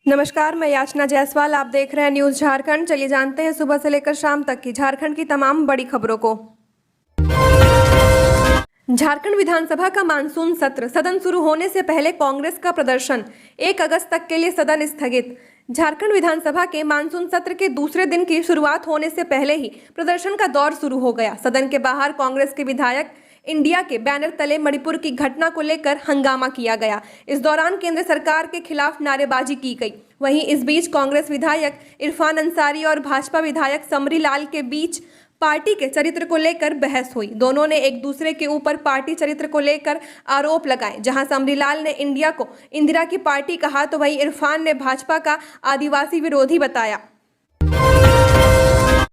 नमस्कार, मैं याचना जायसवाल। आप देख रहे हैं न्यूज झारखंड। चलिए जानते हैं सुबह से लेकर शाम तक की झारखंड की तमाम बड़ी खबरों को। झारखंड विधानसभा का मानसून सत्र, सदन शुरू होने से पहले कांग्रेस का प्रदर्शन, 1 अगस्त तक के लिए सदन स्थगित। झारखंड विधानसभा के मानसून सत्र के दूसरे दिन की शुरुआत होने से पहले ही प्रदर्शन का दौर शुरू हो गया। सदन के बाहर कांग्रेस के विधायक इंडिया के बैनर तले मणिपुर की घटना को लेकर हंगामा किया गया। इस दौरान केंद्र सरकार के खिलाफ नारेबाजी की गई। वहीं इस बीच कांग्रेस विधायक इरफान अंसारी और भाजपा विधायक समरी लाल के बीच पार्टी के चरित्र को लेकर बहस हुई। दोनों ने एक दूसरे के ऊपर पार्टी चरित्र को लेकर आरोप लगाए। जहां समरी लाल ने इंडिया को इंदिरा की पार्टी कहा, तो वहीं इरफान ने भाजपा का आदिवासी विरोधी बताया।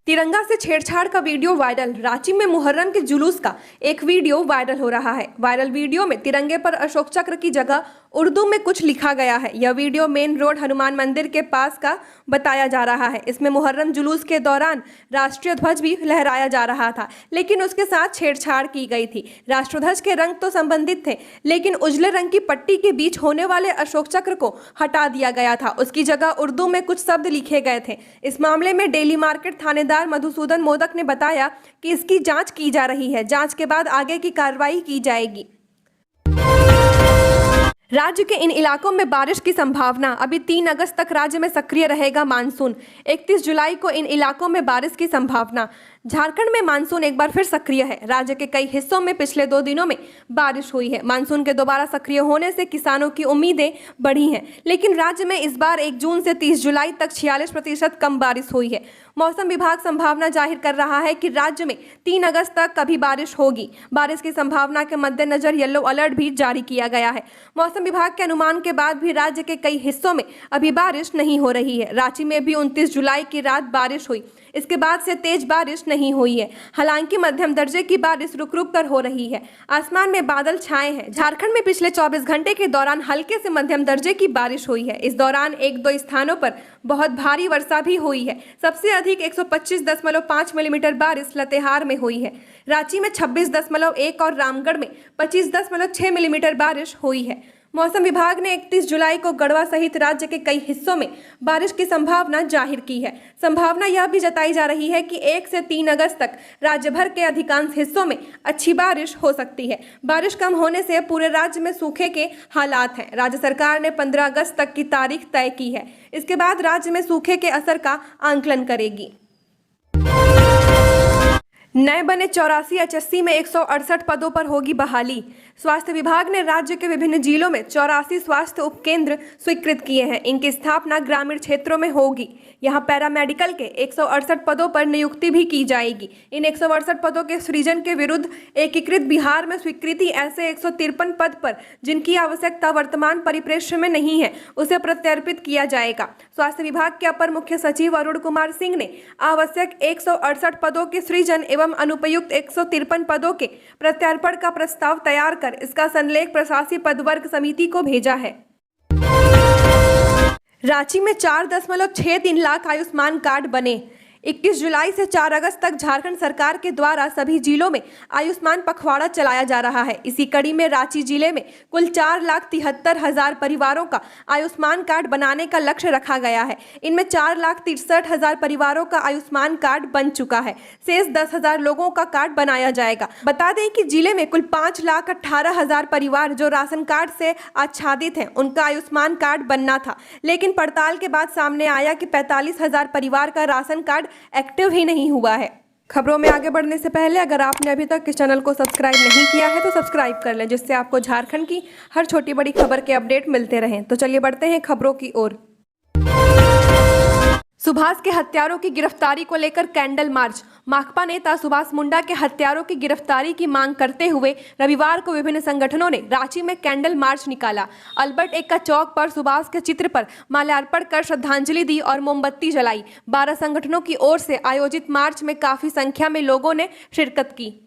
तिरंगा से छेड़छाड़ का वीडियो वायरल। रांची में मुहर्रम के जुलूस का एक वीडियो वायरल हो रहा है। वायरल वीडियो में तिरंगे पर अशोक चक्र की जगह उर्दू में कुछ लिखा गया है। यह वीडियो मेन रोड हनुमान मंदिर के पास का बताया जा रहा है। इसमें मुहर्रम जुलूस के दौरान राष्ट्रीय ध्वज भी लहराया जा रहा था, लेकिन उसके साथ छेड़छाड़ की गई थी। राष्ट्रध्वज के रंग तो संबंधित थे, लेकिन उजले रंग की पट्टी के बीच होने वाले अशोक चक्र को हटा दिया गया था। उसकी जगह उर्दू में कुछ शब्द लिखे गए थे। इस मामले में डेली मार्केट थानेदार मधुसूदन मोदक ने बताया कि इसकी जांच की जा रही है। जांच के बाद आगे की कार्रवाई की जाएगी। राज्य के इन इलाकों में बारिश की संभावना। अभी 3 अगस्त तक राज्य में सक्रिय रहेगा मानसून। 31 जुलाई को इन इलाकों में बारिश की संभावना। झारखंड में मानसून एक बार फिर सक्रिय है। राज्य के कई हिस्सों में पिछले 2 दिनों में बारिश हुई है। मानसून के दोबारा सक्रिय होने से किसानों की उम्मीदें बढ़ी हैं, लेकिन राज्य में इस बार 1 जून से 30 जुलाई तक 46% कम बारिश हुई है। मौसम विभाग संभावना जाहिर कर रहा है कि राज्य में 3 अगस्त तक कभी बारिश होगी। बारिश की संभावना के मद्देनजर येलो अलर्ट भी जारी किया गया है। मौसम विभाग के अनुमान के बाद भी राज्य के कई हिस्सों में अभी बारिश नहीं हो रही है। रांची में भी 29 जुलाई की रात बारिश हुई। इसके बाद से तेज बारिश नहीं हुई है। हालांकि मध्यम दर्जे की बारिश रुक रुक कर हो रही है। आसमान में बादल छाए हैं। झारखंड में पिछले 24 घंटे के दौरान हल्के से मध्यम दर्जे की बारिश हुई है। इस दौरान 1-2 स्थानों पर बहुत भारी वर्षा भी हुई है। सबसे अधिक 125.5 मिलीमीटर बारिश लातेहार में हुई है। रांची में 26.1 और रामगढ़ में 25.6 मिलीमीटर बारिश हुई है। मौसम विभाग ने 31 जुलाई को गढ़वा सहित राज्य के कई हिस्सों में बारिश की संभावना जाहिर की है। संभावना यह भी जताई जा रही है कि 1 से 3 अगस्त तक राज्य भर के अधिकांश हिस्सों में अच्छी बारिश हो सकती है। बारिश कम होने से पूरे राज्य में सूखे के हालात हैं। राज्य सरकार ने 15 अगस्त तक की तारीख तय की है। इसके बाद राज्य में सूखे के असर का आंकलन करेगी। नए बने 84 HSC में 168 पदों पर होगी बहाली। स्वास्थ्य विभाग ने राज्य के विभिन्न जिलों में 84 स्वास्थ्य उपकेंद्र स्वीकृत किए हैं। इनकी स्थापना ग्रामीण क्षेत्रों में होगी। यहां पैरामेडिकल के 168 पदों पर नियुक्ति भी की जाएगी। इन 168 पदों के सृजन के विरुद्ध एकीकृत बिहार में स्वीकृति ऐसे 153 पद पर जिनकी आवश्यकता वर्तमान परिप्रेक्ष्य में नहीं है, उसे प्रत्यर्पित किया जाएगा। स्वास्थ्य विभाग के अपर मुख्य सचिव अरुण कुमार सिंह ने आवश्यक 168 पदों के सृजन एवं अनुपयुक्त 153 पदों के प्रत्यार्पण का प्रस्ताव तैयार कर इसका संलेख प्रशासकीय पदवर्ग समिति को भेजा है। रांची में 4.63 लाख आयुष्मान कार्ड बने। 21 जुलाई से 4 अगस्त तक झारखंड सरकार के द्वारा सभी जिलों में आयुष्मान पखवाड़ा चलाया जा रहा है। इसी कड़ी में रांची जिले में कुल 4,73,000 परिवारों का आयुष्मान कार्ड बनाने का लक्ष्य रखा गया है। इनमें 4,63,000 परिवारों का आयुष्मान कार्ड बन चुका है। शेष 10,000 लोगों का कार्ड बनाया जाएगा। बता दें कि जिले में कुल 5,18,000 परिवार जो राशन कार्ड से आच्छादित हैं, उनका आयुष्मान कार्ड बनना था, लेकिन पड़ताल के बाद सामने आया कि 45,000 परिवार का राशन कार्ड एक्टिव ही नहीं हुआ है। खबरों में आगे बढ़ने से पहले अगर आपने अभी तक इस चैनल को सब्सक्राइब नहीं किया है तो सब्सक्राइब कर लें, जिससे आपको झारखंड की हर छोटी बड़ी खबर के अपडेट मिलते रहें। तो चलिए बढ़ते हैं खबरों की ओर। सुभाष के हत्यारों की गिरफ्तारी को लेकर कैंडल मार्च। माकपा नेता सुभाष मुंडा के हत्यारों की गिरफ्तारी की मांग करते हुए रविवार को विभिन्न संगठनों ने रांची में कैंडल मार्च निकाला। अल्बर्ट एक्का चौक पर सुभाष के चित्र पर माल्यार्पण कर श्रद्धांजलि दी और मोमबत्ती जलाई। 12 संगठनों की ओर से आयोजित मार्च में काफी संख्या में लोगों ने शिरकत की।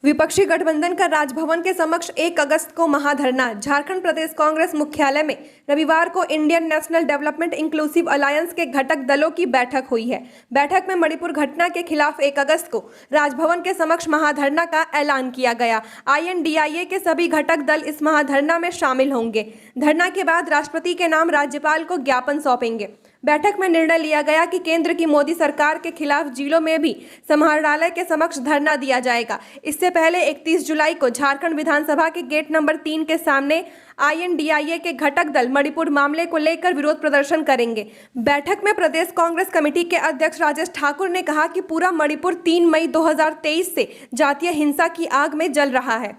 विपक्षी गठबंधन का राजभवन के समक्ष 1 अगस्त को महाधरना। झारखंड प्रदेश कांग्रेस मुख्यालय में रविवार को Indian national development inclusive alliance के घटक दलों की बैठक हुई है। बैठक में मणिपुर घटना के खिलाफ 1 अगस्त को राजभवन के समक्ष महाधरना का ऐलान किया गया। INDIA के सभी घटक दल इस महाधरना में शामिल होंगे। धरना के बाद राष्ट्रपति के नाम राज्यपाल को ज्ञापन सौंपेंगे। बैठक में निर्णय लिया गया कि केंद्र की मोदी सरकार के खिलाफ जिलों में भी समाहरणालय के समक्ष धरना दिया जाएगा। इससे पहले 31 जुलाई को झारखंड विधानसभा के गेट नंबर 3 के सामने INDIA के घटक दल मणिपुर मामले को लेकर विरोध प्रदर्शन करेंगे। बैठक में प्रदेश कांग्रेस कमेटी के अध्यक्ष राजेश ठाकुर ने कहा कि पूरा मणिपुर 3 मई 2023 से जातीय हिंसा की आग में जल रहा है।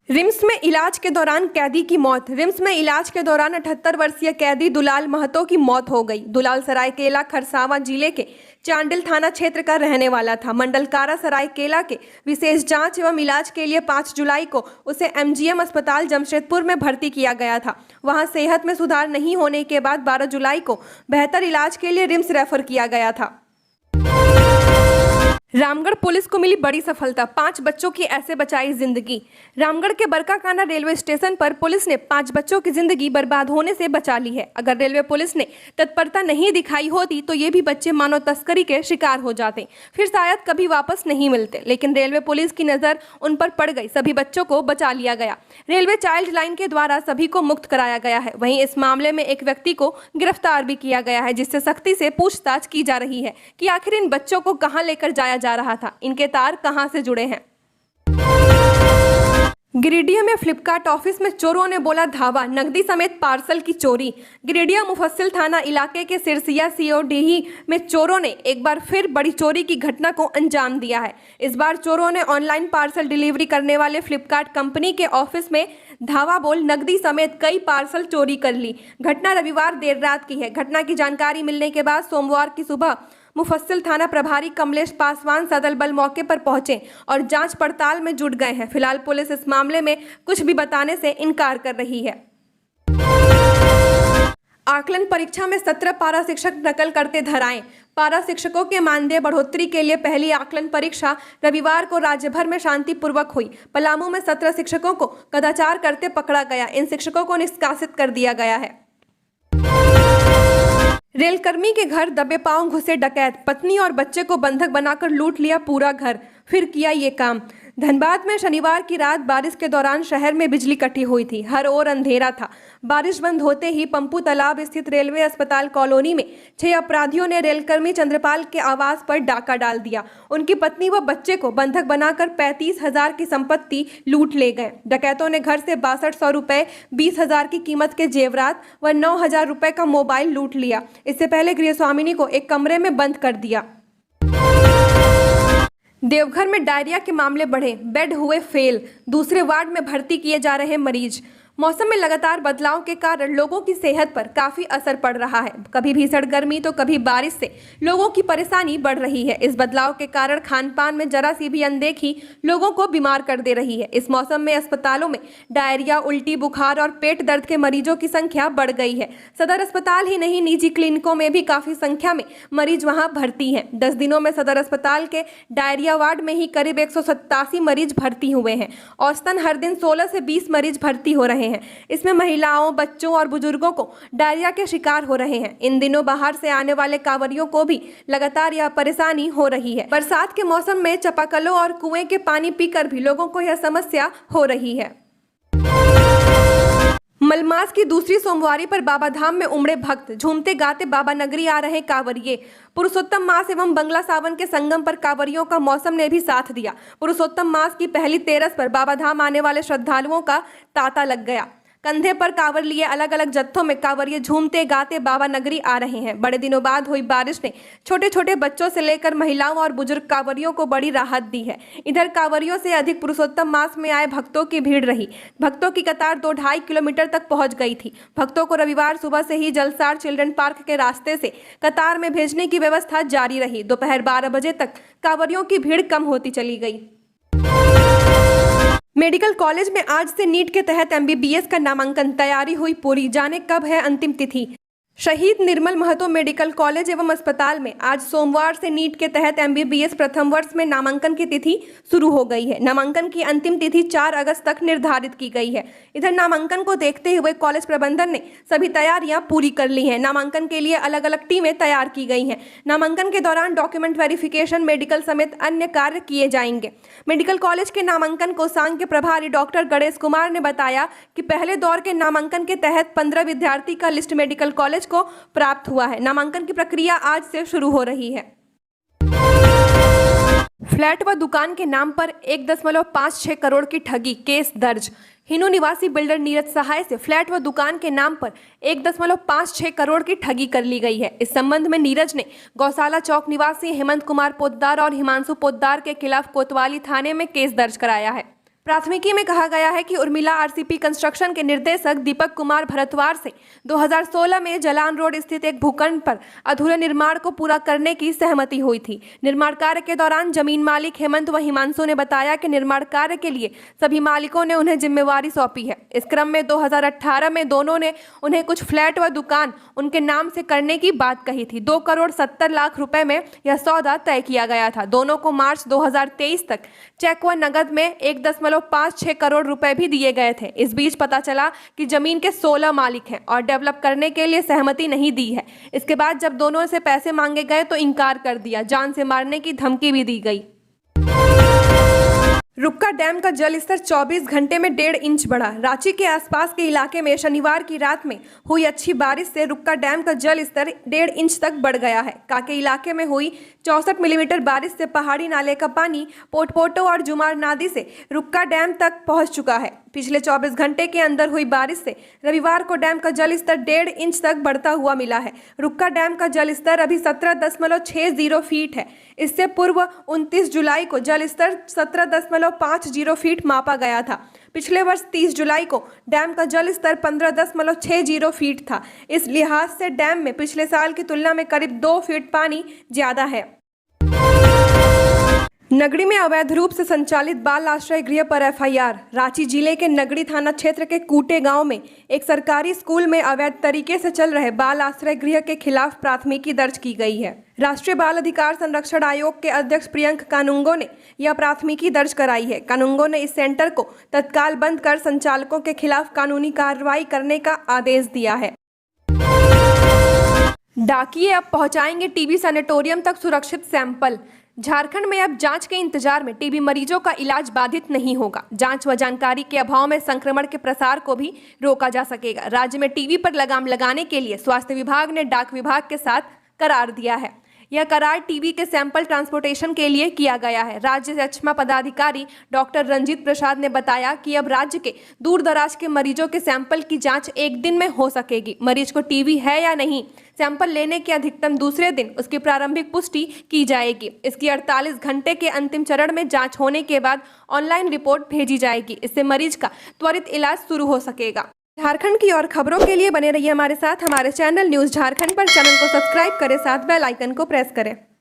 रिम्स में इलाज के दौरान कैदी की मौत। रिम्स में इलाज के दौरान 78 वर्षीय कैदी दुलाल महतो की मौत हो गई। दुलाल सरायकेला खरसावां जिले के चांडिल थाना क्षेत्र का रहने वाला था। मंडल कारा सरायकेला के विशेष जांच एवं इलाज के लिए 5 जुलाई को उसे MGM अस्पताल जमशेदपुर में भर्ती किया गया था। वहां सेहत में सुधार नहीं होने के बाद 12 जुलाई को बेहतर इलाज के लिए रिम्स रेफर किया गया था। रामगढ़ पुलिस को मिली बड़ी सफलता, 5 बच्चों की ऐसे बचाई जिंदगी। रामगढ़ के बरकाकाना रेलवे स्टेशन पर पुलिस ने 5 बच्चों की जिंदगी बर्बाद होने से बचा ली है। अगर रेलवे पुलिस ने तत्परता नहीं दिखाई होती तो ये भी बच्चे मानव तस्करी के शिकार हो जाते, फिर शायद कभी वापस नहीं मिलते। लेकिन रेलवे पुलिस की नजर उन पर पड़ गई, सभी बच्चों को बचा लिया गया। रेलवे चाइल्ड लाइन के द्वारा सभी को मुक्त कराया गया है। वहीं इस मामले में एक व्यक्ति को गिरफ्तार भी किया गया है, जिससे सख्ती से पूछताछ की जा रही है कि आखिर इन बच्चों को कहां लेकर जाया जा रहा था, इनके तार कहां से जुड़े हैं। गिरिडीह में फ्लिपकार्ट ऑफिस में चोरों ने बोला धावा, नकदी समेत पार्सल की चोरी। गिरिडीह मुफस्सिल थाना इलाके के सिरसिया CODही में चोरों ने एक बार फिर बड़ी चोरी की घटना को अंजाम दिया है। इस बार चोरों ने ऑनलाइन पार्सल डिलीवरी करने वाले फ्लिपकार्ट कंपनी के ऑफिस में धावा बोल नकदी समेत कई पार्सल चोरी कर ली। घटना रविवार देर रात की है। घटना की जानकारी मिलने के बाद सोमवार की सुबह मुफस्सिल थाना प्रभारी कमलेश पासवान सदल बल मौके पर पहुंचे और जांच पड़ताल में जुट गए हैं। फिलहाल पुलिस इस मामले में कुछ भी बताने से इनकार कर रही है। आकलन परीक्षा में 17 पारा शिक्षक नकल करते धराए। पारा शिक्षकों के मानदेय बढ़ोतरी के लिए पहली आकलन परीक्षा रविवार को राज्य भर में शांतिपूर्वक हुई। पलामू में 17 शिक्षकों को कदाचार करते पकड़ा गया। इन शिक्षकों को निष्कासित कर दिया गया है। रेलकर्मी के घर दबे पांव घुसे डकैत, पत्नी और बच्चे को बंधक बनाकर लूट लिया पूरा घर, फिर किया ये काम। धनबाद में शनिवार की रात बारिश के दौरान शहर में बिजली कटी हुई थी। हर ओर अंधेरा था। बारिश बंद होते ही पंपू तालाब स्थित रेलवे अस्पताल कॉलोनी में 6 अपराधियों ने रेलकर्मी चंद्रपाल के आवास पर डाका डाल दिया। उनकी पत्नी व बच्चे को बंधक बनाकर 35,000 की संपत्ति लूट ले गए। डकैतों ने घर से 6200 रुपए, 20,000 की कीमत के जेवरात व 9,000 रुपए का मोबाइल लूट लिया। इससे पहले गृहस्वामिनी को एक कमरे में बंद कर दिया। देवघर में डायरिया के मामले बढ़े, बेड हुए फेल, दूसरे वार्ड में भर्ती किए जा रहे मरीज। मौसम में लगातार बदलाव के कारण लोगों की सेहत पर काफी असर पड़ रहा है। कभी भीषण गर्मी तो कभी बारिश से लोगों की परेशानी बढ़ रही है। इस बदलाव के कारण खान पान में जरा सी भी अनदेखी लोगों को बीमार कर दे रही है। इस मौसम में अस्पतालों में डायरिया, उल्टी, बुखार और पेट दर्द के मरीजों की संख्या बढ़ गई है। सदर अस्पताल ही नहीं, निजी क्लिनिकों में भी काफी संख्या में मरीज वहां भर्ती हैं। 10 दिनों में सदर अस्पताल के डायरिया वार्ड में ही करीब 187 मरीज भर्ती हुए हैं। औसतन हर दिन 16 से 20 मरीज भर्ती हो रहे हैं। इसमें महिलाओं, बच्चों और बुजुर्गों को डायरिया के शिकार हो रहे हैं। इन दिनों बाहर से आने वाले कांवरियों को भी लगातार यह परेशानी हो रही है। बरसात के मौसम में चापाकलों और कुएं के पानी पीकर भी लोगों को यह समस्या हो रही है। मलमास की दूसरी सोमवारी पर बाबा धाम में उमड़े भक्त, झूमते गाते बाबा नगरी आ रहे कांवरिये। पुरुषोत्तम मास एवं बंगला सावन के संगम पर कांवरियों का मौसम ने भी साथ दिया। पुरुषोत्तम मास की पहली तेरस पर बाबा धाम आने वाले श्रद्धालुओं का तांता लग गया। कंधे पर कांवर लिए अलग अलग जत्थों में कांवरिये झूमते गाते बाबा नगरी आ रहे हैं। बड़े दिनों बाद हुई बारिश ने छोटे छोटे बच्चों से लेकर महिलाओं और बुजुर्ग कांवरियों को बड़ी राहत दी है। इधर कांवरियों से अधिक पुरुषोत्तम मास में आए भक्तों की भीड़ रही। भक्तों की कतार 2-2.5 किलोमीटर तक पहुंच गई थी। भक्तों को रविवार सुबह से ही जलसार चिल्ड्रन पार्क के रास्ते से कतार में भेजने की व्यवस्था जारी रही। दोपहर 12 बजे तक कांवरियों की भीड़ कम होती चली गई। मेडिकल कॉलेज में आज से नीट के तहत MBBS का नामांकन, तैयारी हुई पूरी, जाने कब है अंतिम तिथि। शहीद निर्मल महतो मेडिकल कॉलेज एवं अस्पताल में आज सोमवार से नीट के तहत एमबीबीएस प्रथम वर्ष में नामांकन की तिथि शुरू हो गई है। नामांकन की अंतिम तिथि 4 अगस्त तक निर्धारित की गई है। इधर नामांकन को देखते हुए कॉलेज प्रबंधन ने सभी तैयारियां पूरी कर ली हैं। नामांकन के लिए अलग अलग टीमें तैयार की गई हैं। नामांकन के दौरान डॉक्यूमेंट वेरिफिकेशन, मेडिकल समेत अन्य कार्य किए जाएंगे। मेडिकल कॉलेज के नामांकन कोषांग के प्रभारी डॉक्टर गणेश कुमार ने बताया कि पहले दौर के नामांकन के तहत 15 विद्यार्थी का लिस्ट मेडिकल कॉलेज को प्राप्त हुआ है। नामांकन की प्रक्रिया आज से शुरू हो रही है। फ्लैट व दुकान के नाम पर 1.56 करोड़ की ठगी, केस दर्ज। हिनू निवासी बिल्डर नीरज सहाय से फ्लैट व दुकान के नाम पर 1.56 करोड़ की ठगी कर ली गई है। इस संबंध में नीरज ने गौशाला चौक निवासी हेमंत कुमार पोद्दार और हिमांशु पोद्दार के खिलाफ कोतवाली थाने में केस दर्ज कराया है। प्राथमिकी में कहा गया है कि उर्मिला आरसीपी कंस्ट्रक्शन के निर्देशक दीपक कुमार भरद्वाज से 2016 में जलान रोड स्थित एक भूखंड पर अधूरे निर्माण को पूरा करने की सहमति हुई थी। निर्माण कार्य के दौरान जमीन मालिक हेमंत व हिमांशु ने बताया कि निर्माण कार्य के लिए सभी मालिकों ने उन्हें जिम्मेवारी सौंपी है। इस क्रम में 2018 में दोनों ने उन्हें कुछ फ्लैट व दुकान उनके नाम से करने की बात कही थी। 2 करोड़ 70 लाख रुपए में यह सौदा तय किया गया था। दोनों को मार्च 2023 तक चेक व नगद में 1.56 करोड़ रुपए भी दिए गए थे। इस बीच पता चला कि जमीन के 16 मालिक हैं और डेवलप करने के लिए सहमति नहीं दी है। इसके बाद जब दोनों से पैसे मांगे गए तो इनकार कर दिया। जान से मारने की धमकी भी दी गई। रुक्का डैम का जलस्तर 24 घंटे में 1.5 इंच बढ़ा। रांची के आसपास के इलाके में शनिवार की रात में हुई अच्छी बारिश से रुक्का डैम का जलस्तर 1.5 इंच तक बढ़ गया है। काके इलाके में हुई 64 मिलीमीटर बारिश से पहाड़ी नाले का पानी पोटपोटो और जुमार नदी से रुक्का डैम तक पहुंच चुका है। पिछले 24 घंटे के अंदर हुई बारिश से रविवार को डैम का जलस्तर 1.5 इंच तक बढ़ता हुआ मिला है। रुक्का डैम का जलस्तर अभी 17.60 फीट है। इससे पूर्व 29 जुलाई को जलस्तर 17.50 फीट मापा गया था। पिछले वर्ष 30 जुलाई को डैम का जलस्तर 15.60 फीट था। इस लिहाज से डैम में पिछले साल की तुलना में करीब 2 फीट पानी ज्यादा है। नगड़ी में अवैध रूप से संचालित बाल आश्रय गृह पर एफआईआर। रांची जिले के नगड़ी थाना क्षेत्र के कूटे गांव में एक सरकारी स्कूल में अवैध तरीके से चल रहे बाल आश्रय गृह के खिलाफ प्राथमिकी दर्ज की गई है। राष्ट्रीय बाल अधिकार संरक्षण आयोग के अध्यक्ष प्रियंक कानूंगो ने यह प्राथमिकी दर्ज कराई है। कानूंगो ने इस सेंटर को तत्काल बंद कर संचालकों के खिलाफ कानूनी कार्रवाई करने का आदेश दिया है। डाकिये अब पहुंचाएंगे टीबी सैनिटोरियम तक सुरक्षित सैंपल। झारखंड में अब जांच के इंतजार में टीबी मरीजों का इलाज बाधित नहीं होगा। जांच व जानकारी के अभाव में संक्रमण के प्रसार को भी रोका जा सकेगा। राज्य में टीबी पर लगाम लगाने के लिए स्वास्थ्य विभाग ने डाक विभाग के साथ करार दिया है। यह करार टीबी के सैंपल ट्रांसपोर्टेशन के लिए किया गया है। राज्य रक्षमा पदाधिकारी डॉक्टर रंजीत प्रसाद ने बताया कि अब राज्य के दूर दराज के मरीजों के सैंपल की जांच एक दिन में हो सकेगी। मरीज को टीबी है या नहीं, सैंपल लेने के अधिकतम दूसरे दिन उसकी प्रारंभिक पुष्टि की जाएगी। इसकी 48 घंटे के अंतिम चरण में जांच होने के बाद ऑनलाइन रिपोर्ट भेजी जाएगी। इससे मरीज का त्वरित इलाज शुरू हो सकेगा। झारखंड की और खबरों के लिए बने रहिए हमारे साथ। हमारे चैनल न्यूज़ झारखंड पर चैनल को सब्सक्राइब करें, साथ बेल आइकन को प्रेस करें।